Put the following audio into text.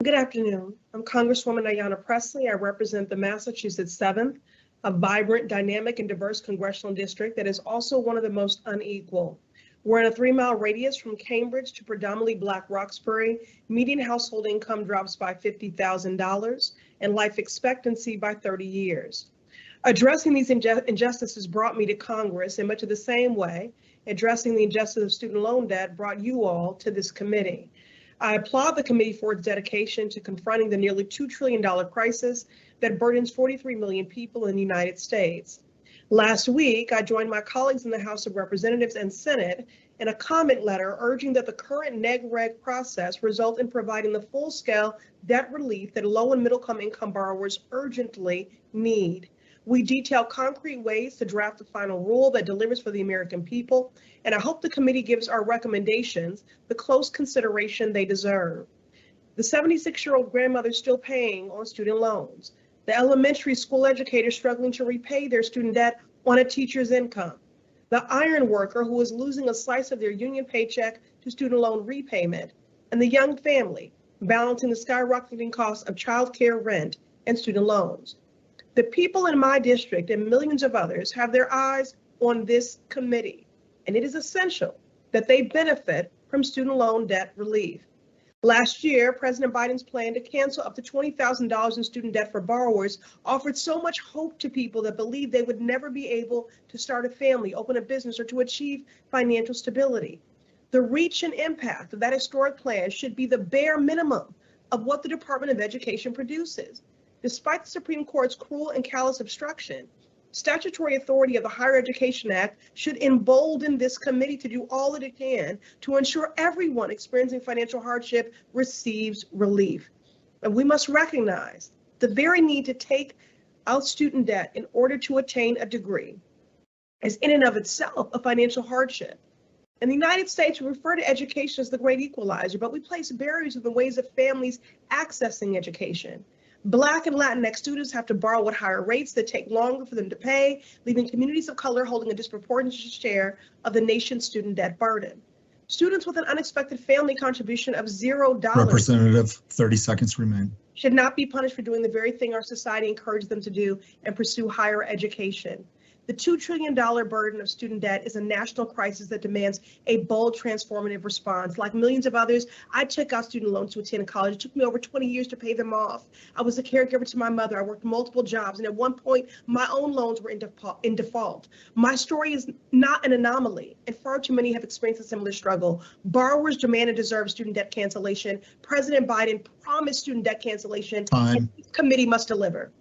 Good afternoon. I'm Congresswoman Ayanna Pressley. I represent the Massachusetts 7th, a vibrant, dynamic, and diverse congressional district that is also one of the most unequal. We're in a 3-mile radius from Cambridge to predominantly Black Roxbury. Median household income drops by $50,000 and life expectancy by 30 years. Addressing these injustices brought me to Congress in much of the same way addressing the injustice of student loan debt brought you all to this committee. I applaud the committee for its dedication to confronting the nearly $2 trillion crisis that burdens 43 million people in the United States. Last week, I joined my colleagues in the House of Representatives and Senate in a comment letter urging that the current neg-reg process result in providing the full-scale debt relief that low and middle-income borrowers urgently need. We detail concrete ways to draft a final rule that delivers for the American people, and I hope the committee gives our recommendations the close consideration they deserve. The 76-year-old grandmother still paying on student loans, the elementary school educator struggling to repay their student debt on a teacher's income, the iron worker who is losing a slice of their union paycheck to student loan repayment, and the young family balancing the skyrocketing costs of childcare, rent, and student loans. The people in my district and millions of others have their eyes on this committee, and it is essential that they benefit from student loan debt relief. Last year, President Biden's plan to cancel up to $20,000 in student debt for borrowers offered so much hope to people that believed they would never be able to start a family, open a business, or to achieve financial stability. The reach and impact of that historic plan should be the bare minimum of what the Department of Education produces. Despite the Supreme Court's cruel and callous obstruction, statutory authority of the Higher Education Act should embolden this committee to do all that it can to ensure everyone experiencing financial hardship receives relief. And we must recognize the very need to take out student debt in order to attain a degree is in and of itself a financial hardship. In the United States, we refer to education as the great equalizer, but we place barriers in the ways of families accessing education. Black and Latinx students have to borrow at higher rates that take longer for them to pay, leaving communities of color holding a disproportionate share of the nation's student debt burden. Students with an unexpected family contribution of $0 Representative, 30 seconds remain. Should not be punished for doing the very thing our society encourages them to do and pursue higher education. The $2 trillion burden of student debt is a national crisis that demands a bold, transformative response. Like millions of others, I took out student loans to attend college. It took me over 20 years to pay them off. I was a caregiver to my mother. I worked multiple jobs, and at one point, my own loans were in default. My story is not an anomaly, and far too many have experienced a similar struggle. Borrowers demand and deserve student debt cancellation. President Biden promised student debt cancellation, and this committee must deliver.